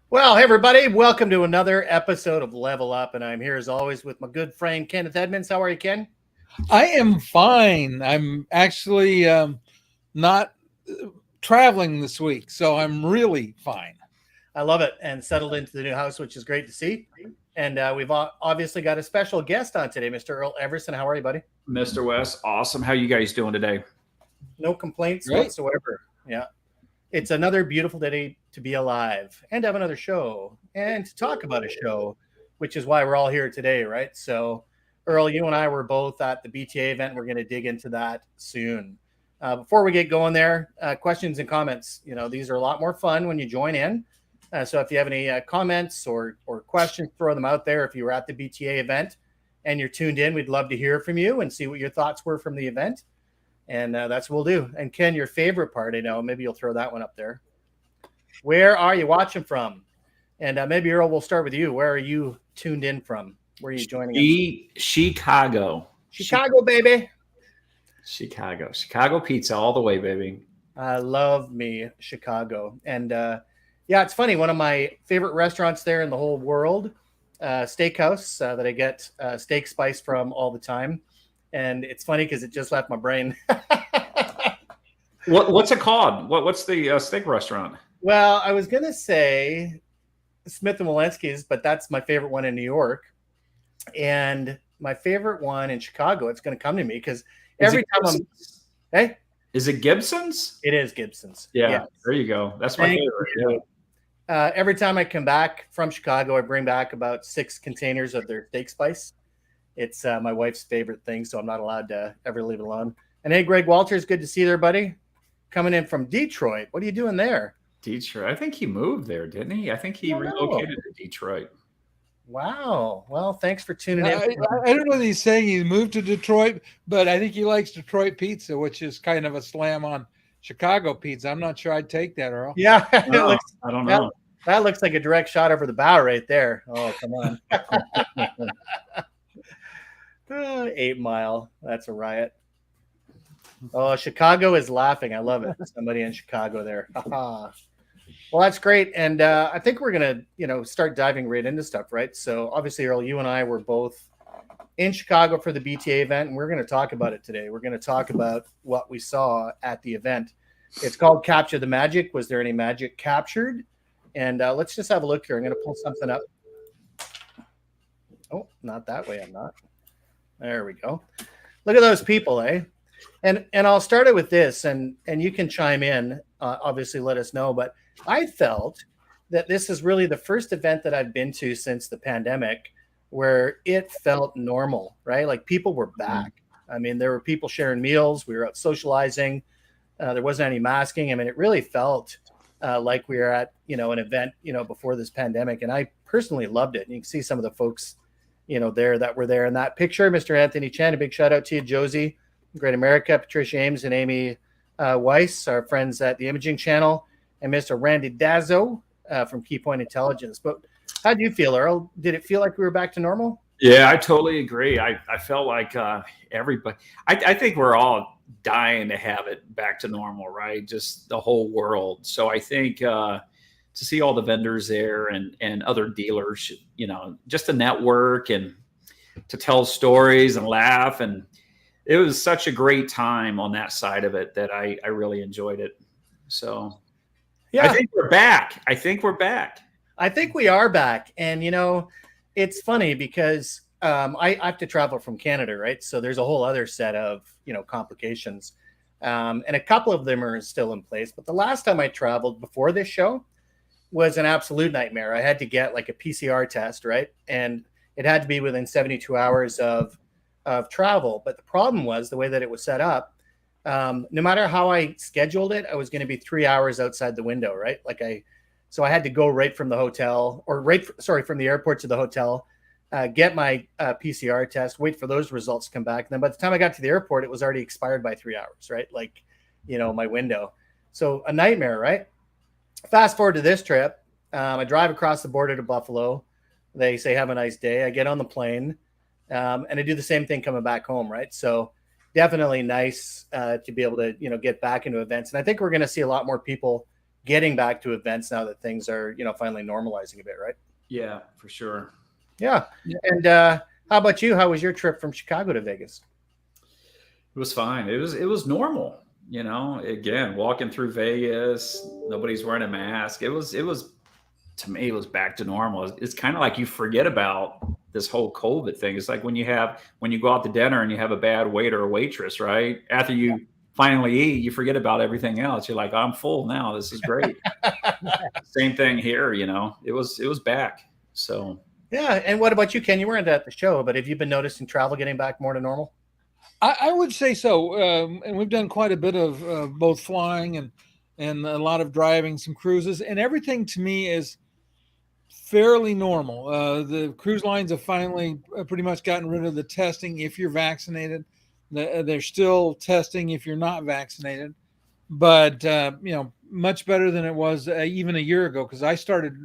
Well, hey everybody, welcome to another episode of Level Up, and I'm here as always with my good friend Kenneth Edmonds. How are you, Ken? I am fine. I'm actually not traveling this week, so I'm really fine. I love it, and settled into the new house, which is great to see. And we've obviously got a special guest on today, Mr. Earl Everson. How are you, buddy? Mr. West, awesome. How you guys doing today? No complaints Great. whatsoever. Yeah, it's another beautiful day to be alive and have another show and to talk about a show, which is why we're all here today, right? So, Earl, you and I were both at the BTA event. We're going to dig into that soon. Before we get going there, questions and comments. You know, these are a lot more fun when you join in. So if you have any comments or questions, throw them out there. If you were at the BTA event and you're tuned in, we'd love to hear from you and see what your thoughts were from the event. And that's what we'll do. And Ken, your favorite part, I know, maybe you'll throw that one up there. Where are you watching from? And maybe Earl, we'll start with you. Where are you tuned in from? Where are you joining us? Chicago. Chicago, baby. Chicago pizza all the way, baby. I love me Chicago. And yeah, it's funny. One of my favorite restaurants there in the whole world, steakhouse that I get steak spice from all the time. And it's funny because it just left my brain. What's it called? What's the steak restaurant? Well, I was going to say Smith and Walensky's, but that's my favorite one in New York. And my favorite one in Chicago, it's going to come to me because every time hey? Is it Gibson's? It is Gibson's. Yeah, yes. There you go. That's my favorite. Yeah. Every time I come back from Chicago, I bring back about 6 containers of their steak spice. It's my wife's favorite thing, so I'm not allowed to ever leave it alone. And hey, Greg Walters, good to see you there, buddy. Coming in from Detroit. What are you doing there? Detroit. I think he moved there, didn't he? I think he relocated to Detroit. Wow. Well, thanks for tuning in. I don't know that he's saying he moved to Detroit, but I think he likes Detroit pizza, which is kind of a slam on Chicago pizza. I'm not sure I'd take that, Earl. Yeah. I don't know. That looks like a direct shot over the bow right there. Oh, come on. 8 Mile. That's a riot. Oh, Chicago is laughing. I love it. Somebody in Chicago there. Well, that's great. And I think we're going to, start diving right into stuff, right? So obviously, Earl, you and I were both in Chicago for the BTA event, and we're going to talk about it today. We're going to talk about what we saw at the event. It's called Capture the Magic. Was there any magic captured? And let's just have a look here. I'm going to pull something up. Oh, not that way. I'm not. There we go. Look at those people, eh? And I'll start it with this, and you can chime in. Obviously, let us know. But I felt that this is really the first event that I've been to since the pandemic where it felt normal, right? Like people were back. I mean, there were people sharing meals. We were out socializing. There wasn't any masking. I mean, it really felt like we were at, an event, before this pandemic. And I personally loved it. And you can see some of the folks, there that were there in that picture. Mr. Anthony Chen, a big shout out to you, Josie, Great America, Patricia Ames, and Amy Weiss, our friends at the Imaging Channel, and Mr. Randy Dazzo from Keypoint Intelligence. But how do you feel, Earl? Did it feel like we were back to normal? Yeah, I totally agree. I felt like everybody, I think we're all dying to have it back to normal, right? Just the whole world. So I think to see all the vendors there and other dealers, just to network and to tell stories and laugh. And it was such a great time on that side of it that I really enjoyed it. So yeah, I think we're back. I think we are back. And, it's funny because I have to travel from Canada, right? So there's a whole other set of, complications. And a couple of them are still in place. But the last time I traveled before this show was an absolute nightmare. I had to get like a PCR test, right? And it had to be within 72 hours of travel. But the problem was the way that it was set up. No matter how I scheduled it, I was going to be 3 hours outside the window, right? So I had to go right from the hotel from the airport to the hotel, get my PCR test, wait for those results to come back. And then by the time I got to the airport, it was already expired by 3 hours, right? My window. So a nightmare, right? Fast forward to this trip. I drive across the border to Buffalo. They say, have a nice day. I get on the plane and I do the same thing coming back home, right? So definitely nice to be able to, get back into events. And I think we're going to see a lot more people getting back to events now that things are, finally normalizing a bit, right? Yeah, for sure. Yeah. And how about you? How was your trip from Chicago to Vegas? It was fine. It was normal. Again, walking through Vegas, nobody's wearing a mask. It was to me, it was back to normal. It's kind of like you forget about this whole COVID thing. It's like when you go out to dinner and you have a bad waiter or waitress, right? After you finally eat, you forget about everything else. You're like, I'm full now. This is great. Same thing here. It was back. So yeah. And what about you, Ken? You weren't at the show, but have you been noticing travel getting back more to normal? I would say so. And we've done quite a bit of both flying and a lot of driving, some cruises, and everything to me is fairly normal. The cruise lines have finally pretty much gotten rid of the testing if you're vaccinated. They're still testing if you're not vaccinated, but much better than it was even a year ago, because I started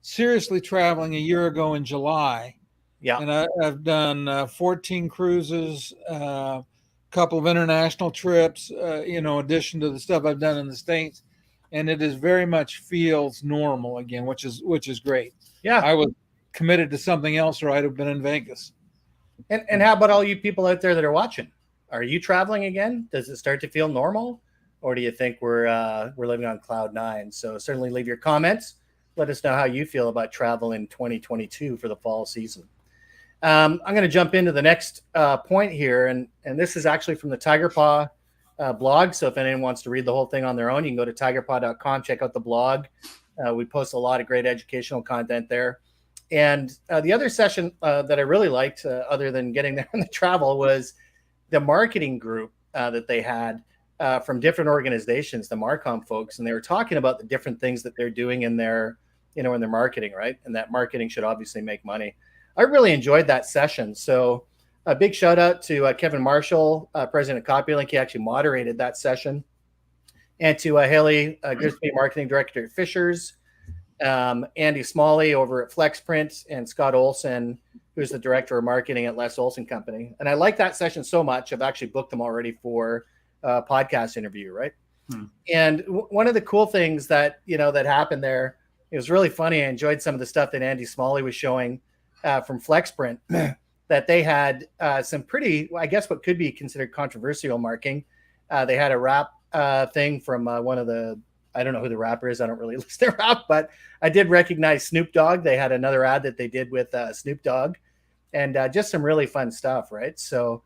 seriously traveling a year ago in July. Yeah. And I've done 14 cruises, a couple of international trips, addition to the stuff I've done in the States. And it is very much feels normal again, which is great. Yeah. I was committed to something else, or I'd have been in Vegas. And how about all you people out there that are watching? Are you traveling again? Does it start to feel normal? Or do you think we're living on cloud nine? So certainly leave your comments. Let us know how you feel about travel in 2022 for the fall season. I'm going to jump into the next point here. And this is actually from the Tiger Paw blog. So if anyone wants to read the whole thing on their own, you can go to tigerpaw.com, check out the blog. We post a lot of great educational content there. And the other session that I really liked, other than getting there on the travel, was the marketing group that they had from different organizations, the Marcom folks. And they were talking about the different things that they're doing in their marketing, right? And that marketing should obviously make money. I really enjoyed that session. So a big shout out to Kevin Marshall, president of CopyLink. He actually moderated that session. And to Haley Grisby, marketing director at Fishers, Andy Smalley over at FlexPrint, and Scott Olson, who's the director of marketing at Les Olson Company. And I like that session so much, I've actually booked them already for a podcast interview, right? And one of the cool things that, that happened there, it was really funny. I enjoyed some of the stuff that Andy Smalley was showing from FlexPrint, that they had some pretty, I guess what could be considered controversial marketing. They had a rap thing from one of the, I don't know who the rapper is. I don't really listen to rap, but I did recognize Snoop Dogg. They had another ad that they did with Snoop Dogg, and just some really fun stuff, right? So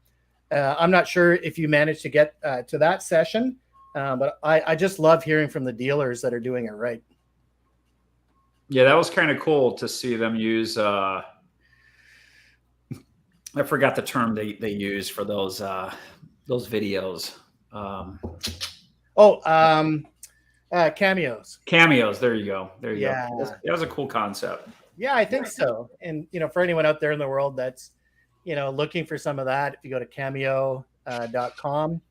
I'm not sure if you managed to get to that session, but I just love hearing from the dealers that are doing it right. Yeah, that was kind of cool to see them use I forgot the term they use for those videos. Cameos. Cameos. There you go. Yeah. That was a cool concept. Yeah, I think so. And, for anyone out there in the world that's, looking for some of that, if you go to cameo.com,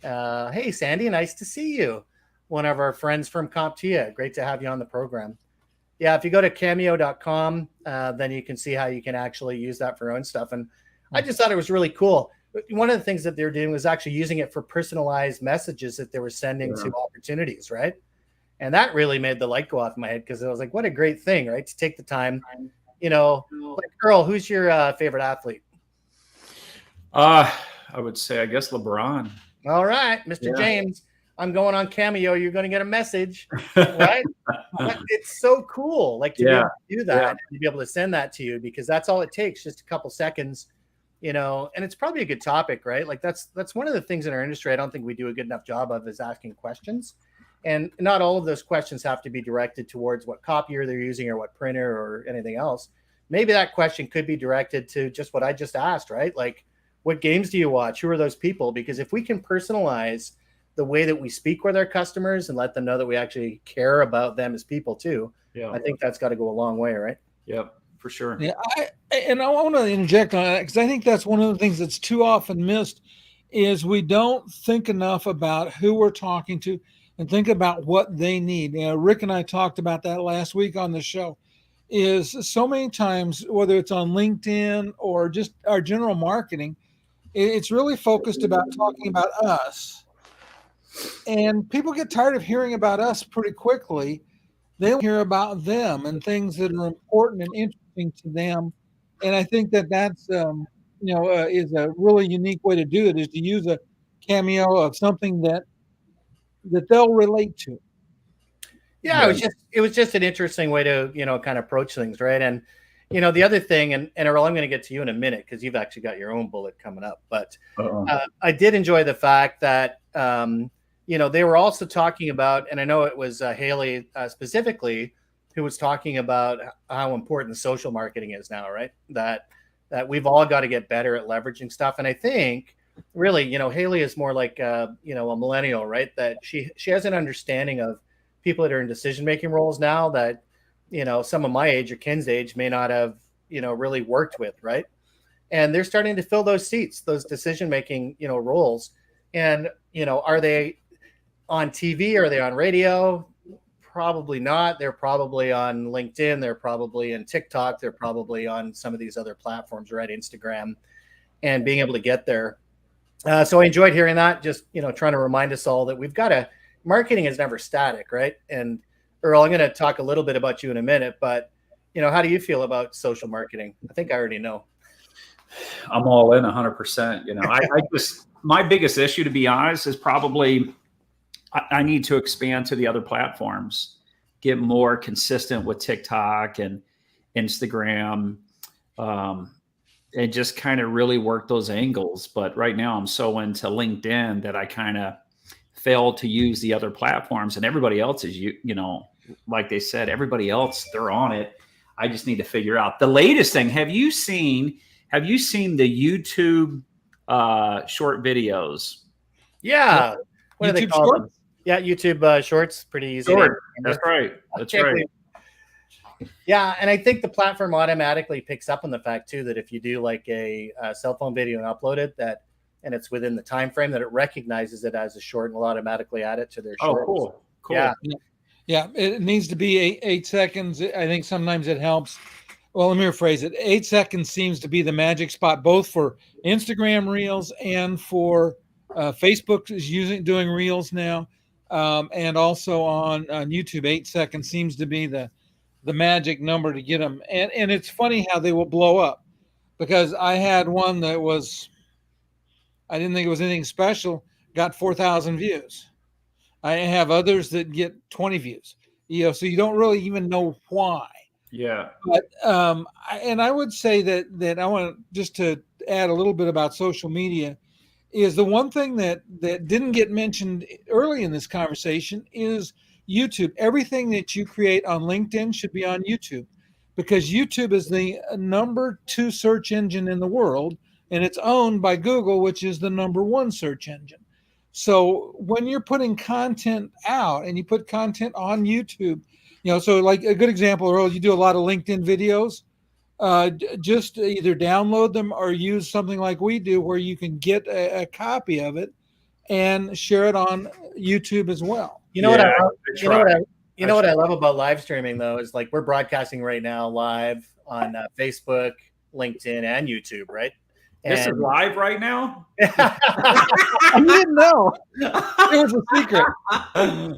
hey, Sandy, nice to see you. One of our friends from CompTIA. Great to have you on the program. Yeah, if you go to cameo.com, then you can see how you can actually use that for your own stuff. And I just thought it was really cool. One of the things that they're doing was actually using it for personalized messages that they were sending to opportunities, right? And that really made the light go off in my head, because I was like, what a great thing, right? To take the time, like, Earl, who's your favorite athlete? I would say, I guess, LeBron. All right, Mr. James, I'm going on Cameo. You're going to get a message, right? But it's so cool, like, to be able to do that, and to be able to send that to you, because that's all it takes, just a couple seconds, and it's probably a good topic, right? Like that's one of the things in our industry I don't think we do a good enough job of, is asking questions. And not all of those questions have to be directed towards what copier they're using or what printer or anything else. Maybe that question could be directed to just what I just asked, right? Like, what games do you watch? Who are those people? Because if we can personalize the way that we speak with our customers and let them know that we actually care about them as people too, I think that's got to go a long way, right? Yep, for sure. Yeah, I want to interject on that, because I think that's one of the things that's too often missed, is we don't think enough about who we're talking to and think about what they need. Rick and I talked about that last week on the show. Is so many times, whether it's on LinkedIn or just our general marketing, it's really focused about talking about us. And people get tired of hearing about us pretty quickly. They hear about them and things that are important and interesting to them. And I think that that's, is a really unique way to do it, is to use a cameo of something that they'll relate to. Yeah, it was just an interesting way to, kind of approach things, right? And the other thing, and Earl, I'm going to get to you in a minute because you've actually got your own bullet coming up. But I did enjoy the fact that they were also talking about, and I know it was Haley specifically who was talking about how important social marketing is now, right? That we've all got to get better at leveraging stuff. And I think really, Haley is more like a millennial, right? That she has an understanding of people that are in decision-making roles now that, some of my age or Ken's age may not have, really worked with, right? And they're starting to fill those seats, those decision-making, roles. And, are they on TV? Are they on radio? Probably not. They're probably on LinkedIn. They're probably in TikTok. They're probably on some of these other platforms, right? Instagram, and being able to get there. So I enjoyed hearing that, just, trying to remind us all that we've got to, marketing is never static, right? And Earl, I'm going to talk a little bit about you in a minute, but, how do you feel about social marketing? I think I already know. I'm all in 100%. I just, my biggest issue, to be honest, is probably I need to expand to the other platforms, get more consistent with TikTok and Instagram, and just kind of really work those angles. But right now I'm so into LinkedIn that I kind of fail to use the other platforms, and everybody else is, like they said, everybody else, they're on it. I just need to figure out the latest thing. Have you seen the YouTube short videos? Yeah. What YouTube do they call Shorts? them? Yeah, YouTube Shorts, pretty easy. Short. That's right. That's right. Yeah, and I think the platform automatically picks up on the fact too that if you do like a cell phone video and upload it, and it's within the time frame, that it recognizes it as a short and will automatically add it to their shorts. Oh, cool. Yeah, it needs to be 8 seconds. I think sometimes it helps. Well, let me rephrase it. 8 seconds seems to be the magic spot, both for Instagram Reels and for Facebook is doing Reels now, and also on YouTube. 8 seconds seems to be the magic number to get them. And it's funny how they will blow up, because I had one that was, I didn't think it was anything special, got 4,000 views. I have others that get 20 views, so you don't really even know why. Yeah. But I would say that I want just to add a little bit about social media is the one thing that didn't get mentioned early in this conversation is YouTube. Everything that you create on LinkedIn should be on YouTube, because YouTube is the number 2 search engine in the world, and it's owned by Google, which is the number 1 search engine. So when you're putting content out and you put content on YouTube, so like a good example, Earl, you do a lot of LinkedIn videos. Just either download them or use something like we do, where you can get a copy of it and share it on YouTube as well. What I love about live streaming though is like we're broadcasting right now live on Facebook, LinkedIn, and YouTube, right? This is live right now? I didn't know. It was a secret.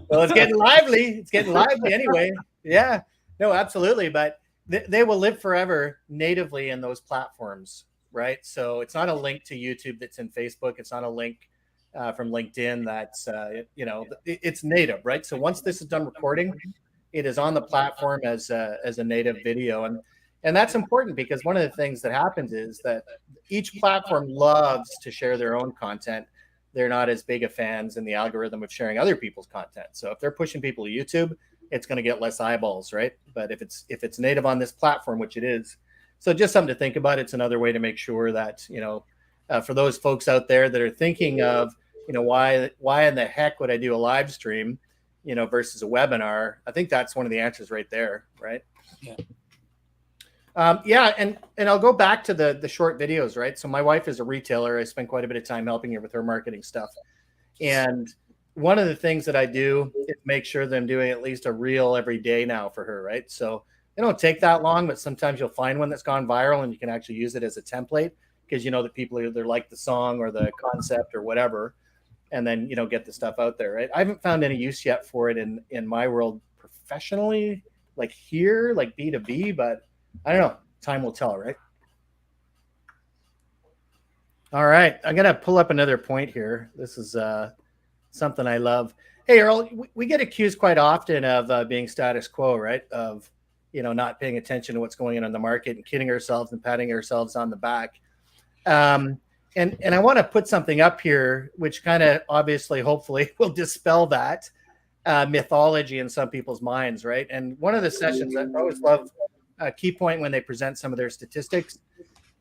Well, it's getting lively. It's getting lively anyway. Yeah. No, absolutely. But they will live forever natively in those platforms, right? So it's not a link to YouTube that's in Facebook. It's not a link from LinkedIn that's, it's native, right? So once this is done recording, it is on the platform as a native video. And that's important, because one of the things that happens is that each platform loves to share their own content. They're not as big of fans in the algorithm of sharing other people's content. So if they're pushing people to YouTube, it's going to get less eyeballs, right? But if it's native on this platform, which it is, so just something to think about. It's another way to make sure that, for those folks out there that are thinking of, why in the heck would I do a live stream, versus a webinar? I think that's one of the answers right there, right? Yeah. And I'll go back to the short videos, right? So my wife is a retailer. I spend quite a bit of time helping her with her marketing stuff. And one of the things that I do is make sure that I'm doing at least a reel every day now for her, right? So they don't take that long, but sometimes you'll find one that's gone viral and you can actually use it as a template, because that people either like the song or the concept or whatever. and then, get the stuff out there, right? I haven't found any use yet for it in my world professionally, like here, like B2B, but I don't know. Time will tell, right? All right. I'm going to pull up another point here. This is something I love. Hey, Earl, we get accused quite often of being status quo, right? Of, not paying attention to what's going on in the market and kidding ourselves and patting ourselves on the back. And I want to put something up here, which kind of obviously, hopefully, will dispel that mythology in some people's minds, right? And one of the sessions, I always love a key point when they present some of their statistics.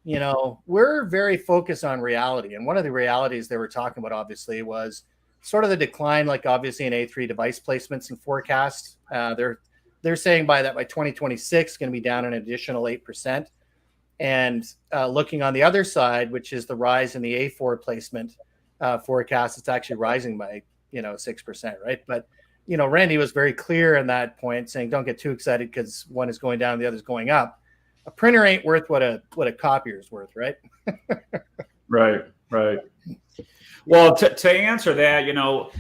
We're very focused on reality. And one of the realities they were talking about, obviously, was sort of the decline, like obviously in A3 device placements and forecasts. They're saying by 2026, going to be down an additional 8%. And looking on the other side, which is the rise in the A4 placement forecast, it's actually rising by 6%, right? But Randy was very clear in that point, saying don't get too excited because one is going down, the other is going up. A printer ain't worth what a copier is worth, right? Right. Well, to answer that,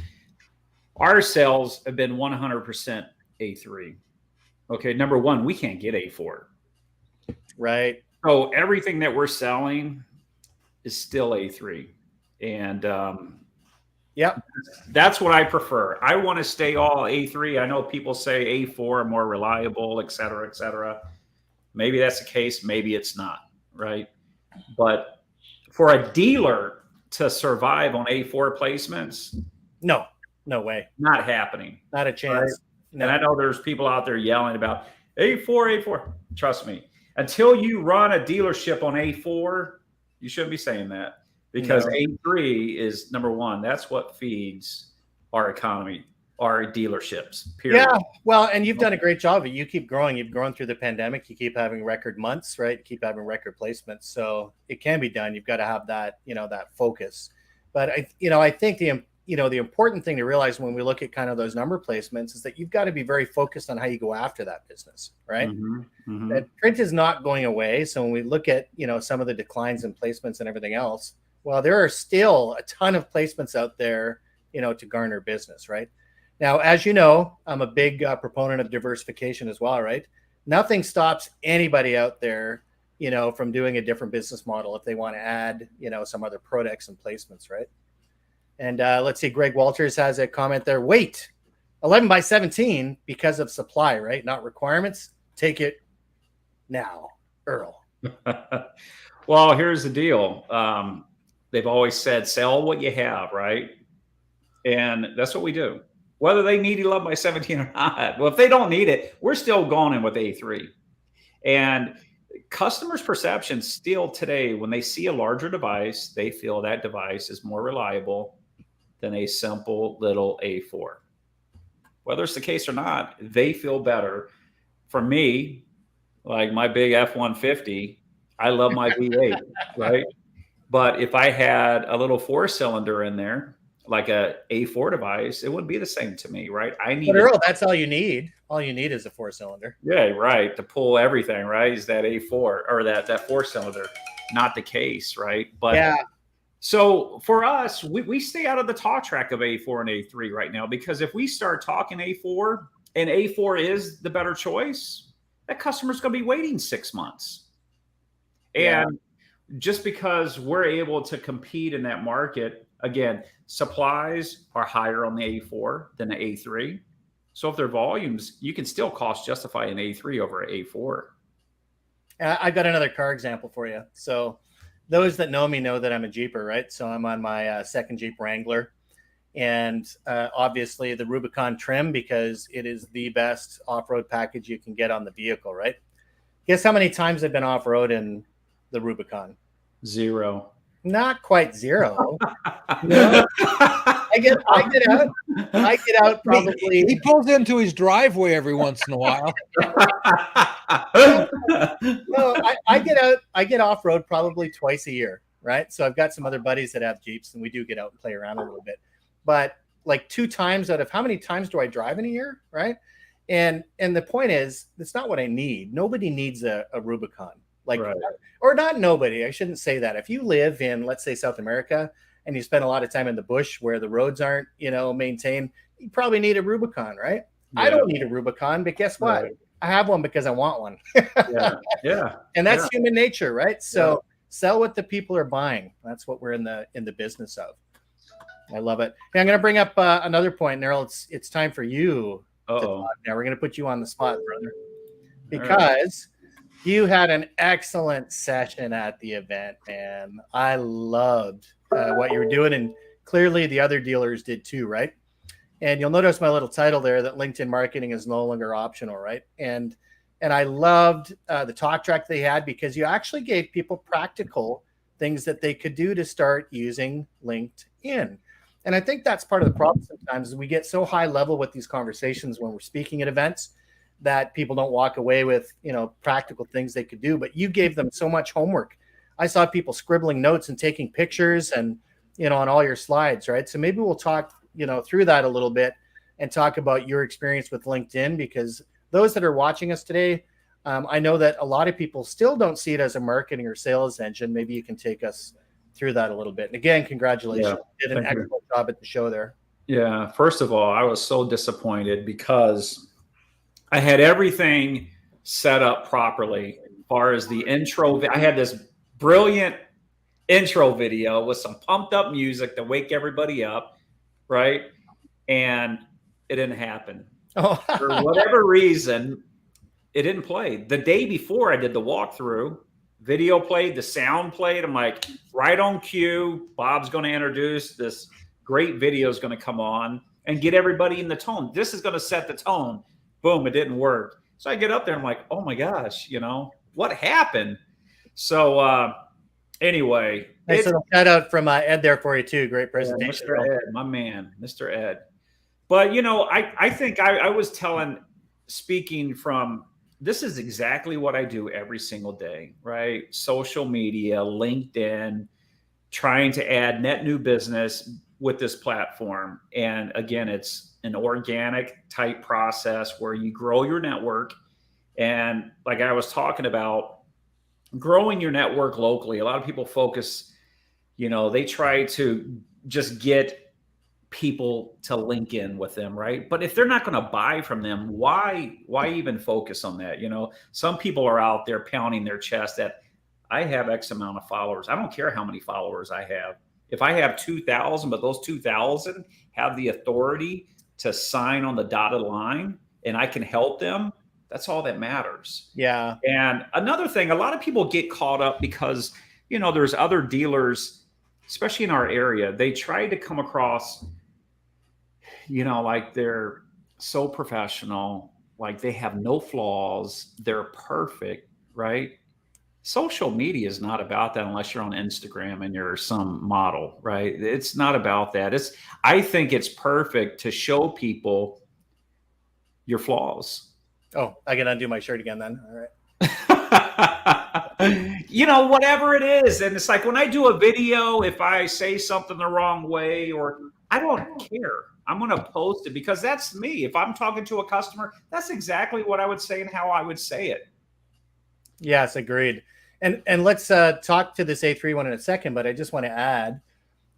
our sales have been 100% A3. Okay, number one, we can't get A4. Right. So everything that we're selling is still A3. And yep, that's what I prefer. I want to stay all A3. I know people say A4 are more reliable, et cetera, et cetera. Maybe that's the case. Maybe it's not, right? But for a dealer to survive on A4 placements, no way, not happening, not a chance. Right? No. And I know there's people out there yelling about A4. Trust me, until you run a dealership on A4, you shouldn't be saying that, because A3 is number one. That's what feeds our economy, our dealerships, period. Yeah, well, and you've done a great job of it. You keep growing. You've grown through the pandemic. You keep having record months, right? You keep having record placements. So it can be done. You've got to have that, that focus. But I think the important thing to realize when we look at kind of those number placements is that you've got to be very focused on how you go after that business, right? Mm-hmm. That print is not going away. So when we look at, some of the declines in placements and everything else, well, there are still a ton of placements out there, to garner business, right? Now, as you know, I'm a big proponent of diversification as well, right? Nothing stops anybody out there, from doing a different business model if they want to add, some other products and placements, right? And let's see, Greg Walters has a comment there. Wait, 11 by 17 because of supply, right? Not requirements. Take it now, Earl. Well, here's the deal. They've always said, sell what you have, right? And that's what we do. Whether they need 11 by 17 or not. Well, if they don't need it, we're still going in with A3. And customers' perception still today, when they see a larger device, they feel that device is more reliable than a simple little A4. Whether it's the case or not, they feel better. For me, like my big F-150, I love my V8, right? But if I had a little 4-cylinder in there, like a A4 device, it wouldn't be the same to me, right? But Earl, that's all you need. All you need is a 4-cylinder. Yeah, right. To pull everything, right? Is that A4 or that 4-cylinder. Not the case, right? But yeah. So for us, we stay out of the talk track of A4 and A3 right now, because if we start talking A4 and A4 is the better choice, that customer's going to be waiting 6 months. And just because we're able to compete in that market, again, supplies are higher on the A4 than the A3. So if they're volumes, you can still cost justify an A3 over an A4. I've got another car example for you. So those that know me know that I'm a Jeeper, right? So I'm on my second Jeep Wrangler, and obviously the Rubicon trim, because it is the best off-road package you can get on the vehicle, right? Guess how many times I've been off-road in the Rubicon? 0. Not quite 0. No. I get out probably. He pulls into his driveway every once in a while. No, I get off road probably twice a year, right? So I've got some other buddies that have Jeeps, and we do get out and play around a little bit. But like 2 times out of how many times do I drive in a year, right? And the point is, it's not what I need. Nobody needs a Rubicon, like, right. Or not nobody. I shouldn't say that. If you live in, let's say, South America, and you spend a lot of time in the bush where the roads aren't, maintained, you probably need a Rubicon, right? Yeah. I don't need a Rubicon, but guess what? Right. I have one because I want one. Yeah. And that's human nature, right? So sell what the people are buying. That's what we're in the business of. I love it. Hey, I'm going to bring up another point, Nerl. It's time for you to talk now. We're going to put you on the spot, brother, because you had an excellent session at the event, and I loved what you were doing, and clearly the other dealers did too, right? And you'll notice my little title there that LinkedIn marketing is no longer optional, right? And I loved the talk track they had, because you actually gave people practical things that they could do to start using LinkedIn. And I think that's part of the problem sometimes, is we get so high level with these conversations when we're speaking at events that people don't walk away with, practical things they could do. But you gave them so much homework. I saw people scribbling notes and taking pictures and, on all your slides, right? So maybe we'll talk, through that a little bit and talk about your experience with LinkedIn, because those that are watching us today, I know that a lot of people still don't see it as a marketing or sales engine. Maybe you can take us through that a little bit. And again, congratulations. You did an excellent job at the show there. Yeah. First of all, I was so disappointed because I had everything set up properly as far as the intro. I had this brilliant intro video with some pumped up music to wake everybody up, right? And it didn't happen. For whatever reason, it didn't play. The day before I did the walkthrough, video played, the sound played. I'm like, right on cue, Bob's going to introduce this great video is going to come on and get everybody in the tone. This is going to set the tone. Boom, it didn't work. So I get up there, I'm like, oh my gosh, what happened? So anyway. Nice little shout out from Ed there for you too. Great presentation. Mr. Ed, my man, Mr. Ed. But, I think I was speaking from, this is exactly what I do every single day, right? Social media, LinkedIn, trying to add net new business with this platform. And again, it's an organic type process where you grow your network. And like I was talking about, growing your network locally, a lot of people focus, they try to just get people to link in with them, right? But if they're not going to buy from them, why even focus on that? Some people are out there pounding their chest that I have X amount of followers. I don't care how many followers I have. If I have 2,000, but those 2,000 have the authority to sign on the dotted line and I can help them, that's all that matters. Yeah. And another thing, a lot of people get caught up because, there's other dealers, especially in our area, they try to come across, like they're so professional, like they have no flaws, they're perfect, right? Social media is not about that unless you're on Instagram and you're some model, right? It's not about that. I think it's perfect to show people your flaws. Oh, I can undo my shirt again then. All right. Whatever it is. And it's like when I do a video, if I say something the wrong way, or I don't care, I'm going to post it because that's me. If I'm talking to a customer, that's exactly what I would say and how I would say it. Yes, agreed. And let's talk to this A3 one in a second, but I just want to add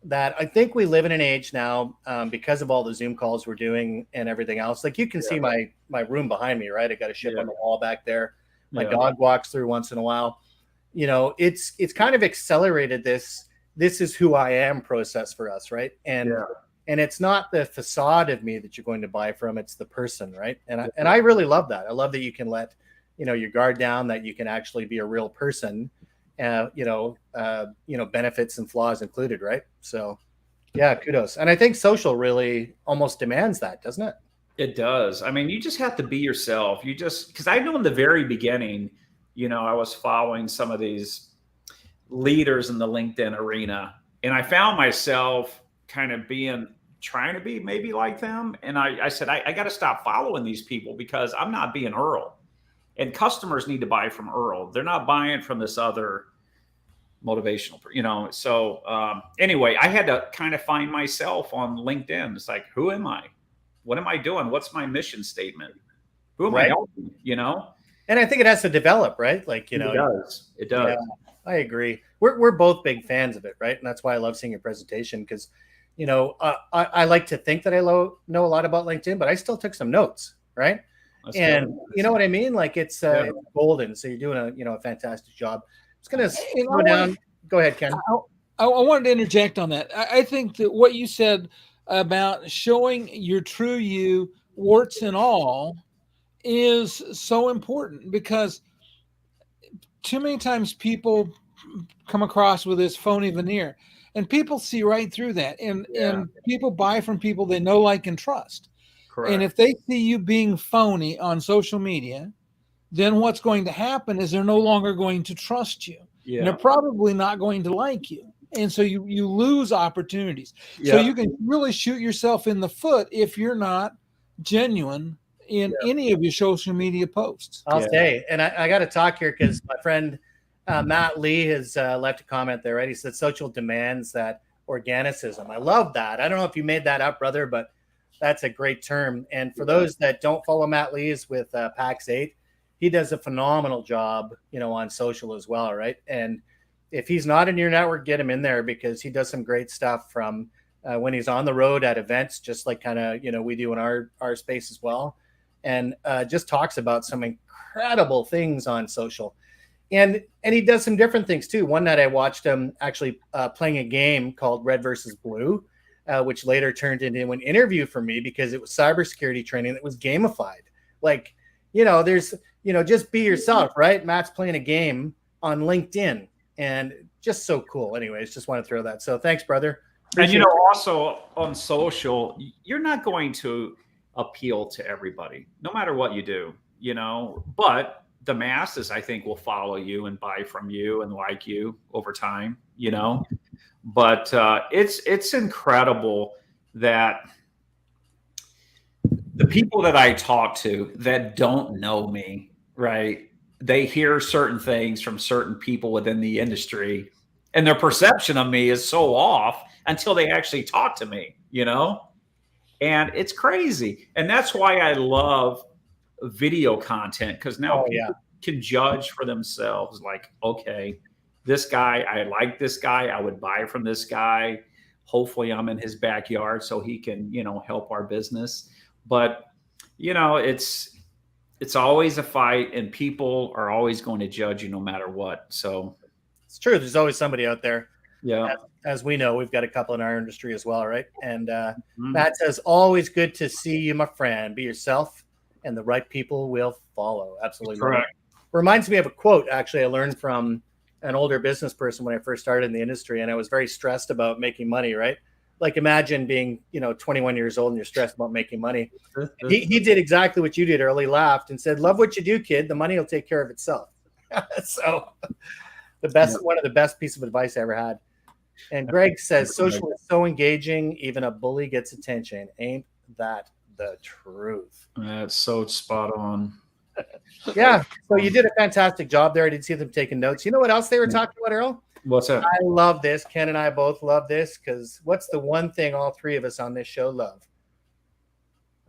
that I think we live in an age now because of all the Zoom calls we're doing and everything else. Like you can see my room behind me, right? I got a ship on the wall back there. My dog walks through once in a while. It's kind of accelerated this is who I am process for us, right? And it's not the facade of me that you're going to buy from, it's the person, right? And I really love that. I love that you can let your guard down, that you can actually be a real person, benefits and flaws included, right? So yeah, kudos. And I think social really almost demands that, doesn't it? It does. I mean, you just have to be yourself. Because I know in the very beginning, I was following some of these leaders in the LinkedIn arena, and I found myself kind of trying to be maybe like them. And I said, I got to stop following these people because I'm not being Earl. And customers need to buy from Earl. They're not buying from this other motivational, So anyway, I had to kind of find myself on LinkedIn. It's like, who am I? What am I doing? What's my mission statement? Who am I helping? And I think it has to develop, right? Like, It does. Yeah, I agree. We're both big fans of it, right? And that's why I love seeing your presentation because, I like to think that I know a lot about LinkedIn, but I still took some notes, right? That's And good. you know what I mean? Like it's golden. So you're doing a fantastic job. It's gonna slow down. Go ahead, Ken. I wanted to interject on that. I think that what you said about showing your true you, warts and all, is so important because too many times people come across with this phony veneer and people see right through that and people buy from people they know, like, and trust. Correct. And if they see you being phony on social media, then what's going to happen is they're no longer going to trust you. Yeah. And they're probably not going to like you. And so you lose opportunities. So you can really shoot yourself in the foot if you're not genuine in any of your social media posts. I'll say, and I got to talk here because my friend Matt Lee has left a comment there, right? He said social demands that organicism. I love that. I don't know if you made that up, brother, but that's a great term. And for those that don't follow Matt Lee, is with PAX 8, he does a phenomenal job, on social as well, right? And if he's not in your network, get him in there because he does some great stuff from when he's on the road at events, just like kind of, we do in our space as well. And just talks about some incredible things on social. And he does some different things too. One night I watched him actually playing a game called Red versus Blue, which later turned into an interview for me because it was cybersecurity training that was gamified. Like, there's, just be yourself, right? Matt's playing a game on LinkedIn and just so cool. Anyways, just want to throw that. So thanks, brother. Appreciate and, also on social, you're not going to appeal to everybody, no matter what you do, but the masses, I think, will follow you and buy from you and like you over time, but it's incredible that the people that I talk to that don't know me, right, they hear certain things from certain people within the industry and their perception of me is so off until they actually talk to me, and it's crazy. And that's why I love video content, because now people can judge for themselves, like, okay, this guy, I like this guy, I would buy from this guy. Hopefully I'm in his backyard so he can, help our business. But, it's always a fight and people are always going to judge you no matter what. So it's true. There's always somebody out there. Yeah. As we know, we've got a couple in our industry as well, right? And Matt says, always good to see you, my friend. Be yourself and the right people will follow. Absolutely. Correct. Reminds me of a quote, actually, I learned from an older business person when I first started in the industry, and I was very stressed about making money, right? Like imagine being, 21 years old and you're stressed about making money. He did exactly what you did early, laughed and said, love what you do, kid. The money will take care of itself. So one of the best piece of advice I ever had. And Greg says, social is so engaging, even a bully gets attention. Ain't that the truth? That's so spot on. Yeah. So you did a fantastic job there. I did see them taking notes. You know what else they were talking about, Earl? What's that? I love this. Ken and I both love this because what's the one thing all three of us on this show love?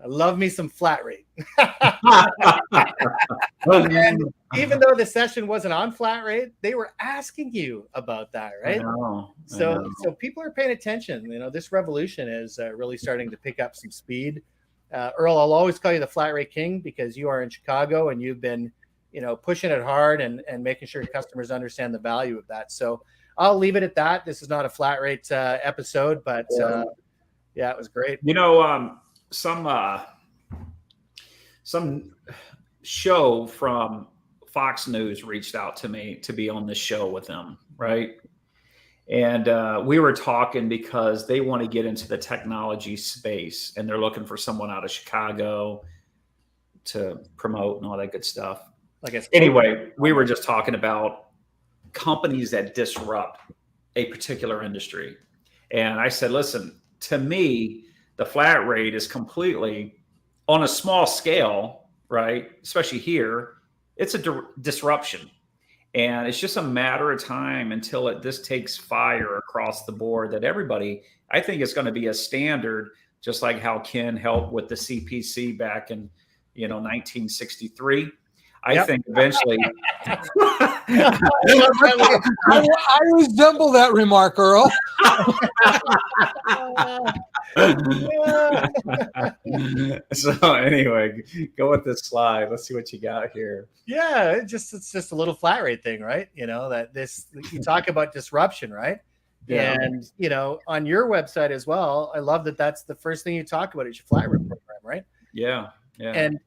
I love me some flat rate. And even though the session wasn't on flat rate, they were asking you about that, right? I know. So people are paying attention. This revolution is really starting to pick up some speed. Earl, I'll always call you the flat rate king because you are in Chicago and you've been, pushing it hard and making sure customers understand the value of that. So I'll leave it at that. This is not a flat rate episode, but it was great. Some show from Fox News reached out to me to be on the show with them, right? And we were talking because they want to get into the technology space and they're looking for someone out of Chicago to promote and all that good stuff. Anyway, we were just talking about companies that disrupt a particular industry. And I said, listen, to me, the flat rate is completely on a small scale, right? Especially here, it's a disruption. And it's just a matter of time until this takes fire across the board that everybody, I think it's going to be a standard, just like how Ken helped with the CPC back in, 1963. I think eventually. I resemble that remark, Earl. So anyway, go with this slide. Let's see what you got here. Yeah, it's just a little flat rate thing, right? That you talk about disruption, right? Yeah. And on your website as well, I love that that's the first thing you talk about is your flat rate program, right? Yeah. Yeah. And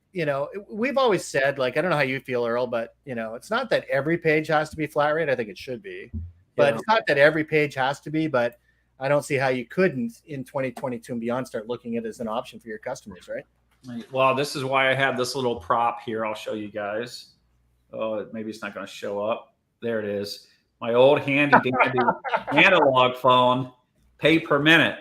we've always said, like, I don't know how you feel, Earl, but it's not that every page has to be flat rate. I think it should be, but it's not that every page has to be. But I don't see how you couldn't in 2022 and beyond start looking at it as an option for your customers, right? Well, this is why I have this little prop here. I'll show you guys. Oh, maybe it's not going to show up. There it is. My old handy dandy analog phone, pay per minute.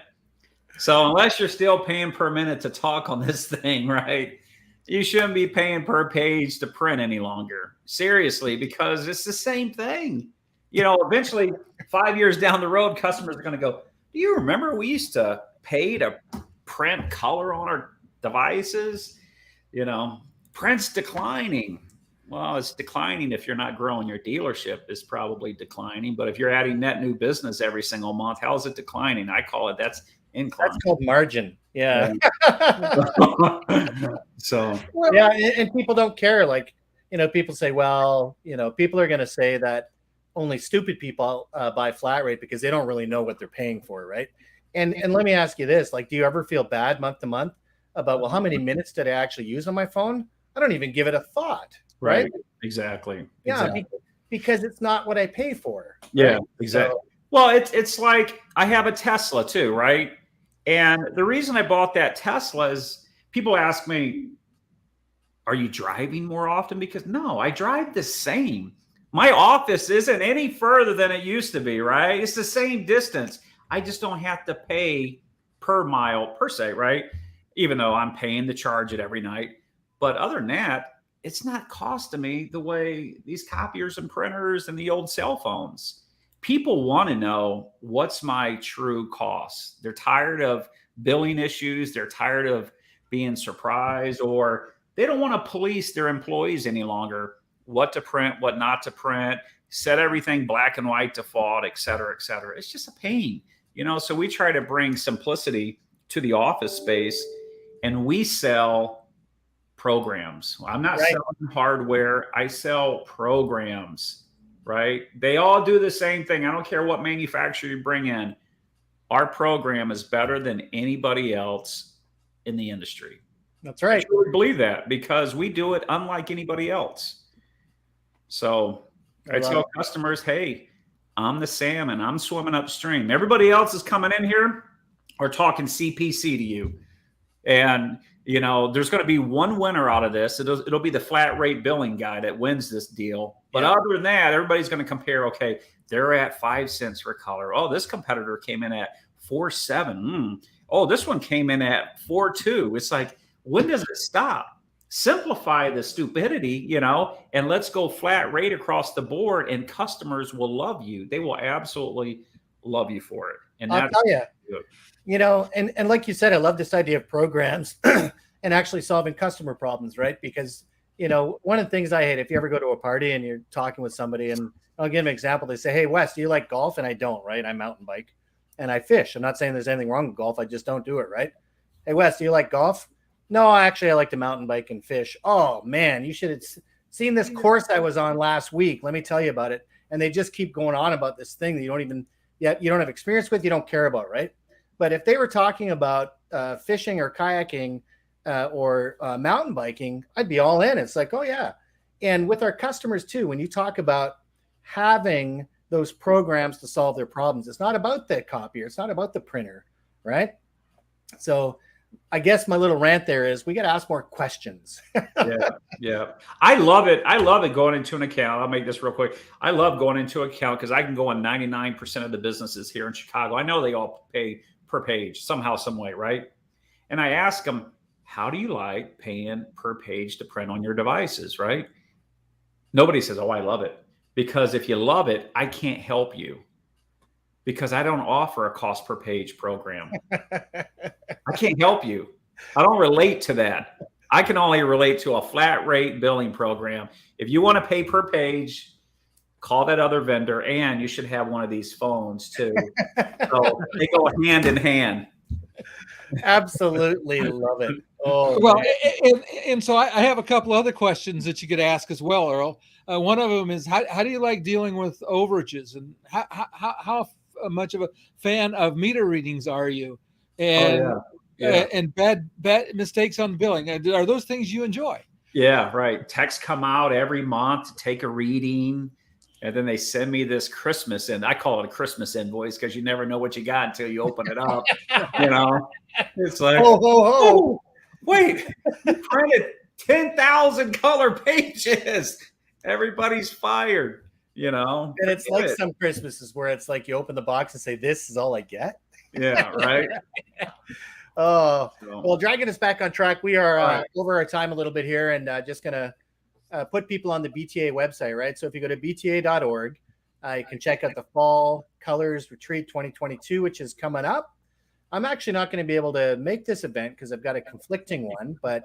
So unless you're still paying per minute to talk on this thing, right, you shouldn't be paying per page to print any longer. Seriously, because it's the same thing. Eventually, 5 years down the road, customers are going to go, do you remember we used to pay to print color on our devices? Print's declining. Well, it's declining if you're not growing. Your dealership is probably declining. But if you're adding net new business every single month, how is it declining? I call it that's incline. That's called margin. Yeah. So yeah, and people don't care. Like, people say, well, people are going to say that only stupid people buy flat rate because they don't really know what they're paying for, right? And let me ask you this: like, do you ever feel bad month to month about, well, how many minutes did I actually use on my phone? I don't even give it a thought. Right? Exactly. Yeah, exactly. Because it's not what I pay for. Right? Yeah, exactly. So, well, it's like I have a Tesla too, right? And the reason I bought that Tesla is people ask me, are you driving more often? Because no, I drive the same. My office isn't any further than it used to be, right? It's the same distance. I just don't have to pay per mile per se, right? Even though I'm paying to charge it every night. But other than that, it's not costing me the way these copiers and printers and the old cell phones. People want to know what's my true cost. They're tired of billing issues. They're tired of being surprised, or they don't want to police their employees any longer. What to print, what not to print, set everything black and white default, et cetera, et cetera. It's just a pain, so we try to bring simplicity to the office space, and we sell programs. I'm not selling hardware. I sell programs, right? They all do the same thing. I don't care what manufacturer you bring in. Our program is better than anybody else in the industry. That's right. I truly believe that because we do it unlike anybody else. So I tell customers, hey, I'm the salmon. I'm swimming upstream. Everybody else is coming in here or talking CPC to you. And there's going to be one winner out of this. It'll be the flat rate billing guy that wins this deal. But other than that, everybody's going to compare. Okay, they're at 5 cents for color. Oh, this competitor came in at 4.7. Oh, this one came in at 4.2. It's like, when does it stop? Simplify the stupidity, and let's go flat rate across the board, and customers will love you. They will absolutely love you for it. And I'll tell you. And like you said, I love this idea of programs and actually solving customer problems, right? Because, one of the things I hate, if you ever go to a party and you're talking with somebody, and I'll give an example, they say, hey, Wes, do you like golf? And I don't, right? I mountain bike and I fish. I'm not saying there's anything wrong with golf. I just don't do it, right? Hey, Wes, do you like golf? No, actually, I like to mountain bike and fish. Oh, man, you should have seen this course I was on last week. Let me tell you about it. And they just keep going on about this thing that you don't have experience with, you don't care about, right? But if they were talking about fishing or kayaking or mountain biking, I'd be all in. It's like, oh, yeah. And with our customers, too, when you talk about having those programs to solve their problems, it's not about the copier. It's not about the printer, right? So I guess my little rant there is we got to ask more questions. Yeah. I love it. I love it going into an account. I'll make this real quick. I love going into an account because I can go on 99% of the businesses here in Chicago. I know they all pay per page somehow, some way, right? And I ask them, how do you like paying per page to print on your devices, right? Nobody says, oh, I love it. Because if you love it, I can't help you. Because I don't offer a cost per page program. I can't help you. I don't relate to that. I can only relate to a flat rate billing program. If you want to pay per page, call that other vendor, and you should have one of these phones too. So they go hand in hand. Absolutely love it. Oh, Well, man. and so I have a couple other questions that you could ask as well, Earl. One of them is how do you like dealing with overages, and how much of a fan of meter readings are you, and and bad mistakes on billing? Are those things you enjoy? Yeah, right. Texts come out every month to take a reading, and then they send me this Christmas, and I call it a Christmas invoice because you never know what you got until you open it up. You know, it's like, oh, wait, you printed 10,000 color pages. Everybody's fired. You know, And it's like some Christmases where it's like you open the box and say, "This is all I get." Yeah, right. Oh, well, dragging us back on track. We are over our time a little bit here, and just going to put people on the BTA website, right? So if you go to bta.org, you can check out the Fall Colors Retreat 2022, which is coming up. I'm actually not going to be able to make this event because I've got a conflicting one, but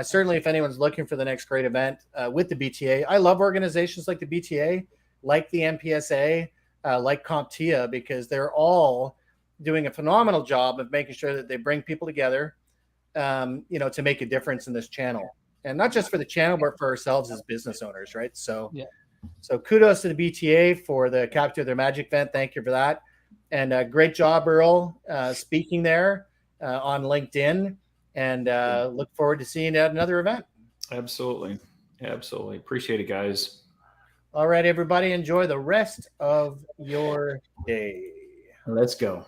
certainly if anyone's looking for the next great event with the BTA, I love organizations like the BTA, like the MPSA, like CompTIA, because they're all doing a phenomenal job of making sure that they bring people together, to make a difference in this channel, and not just for the channel, but for ourselves as business owners, right? So, so kudos to the BTA for the Capture Their Magic event. Thank you for that, and great job, Earl, speaking there on LinkedIn, and look forward to seeing you at another event. Absolutely, appreciate it, guys. All right, everybody, enjoy the rest of your day. Let's go.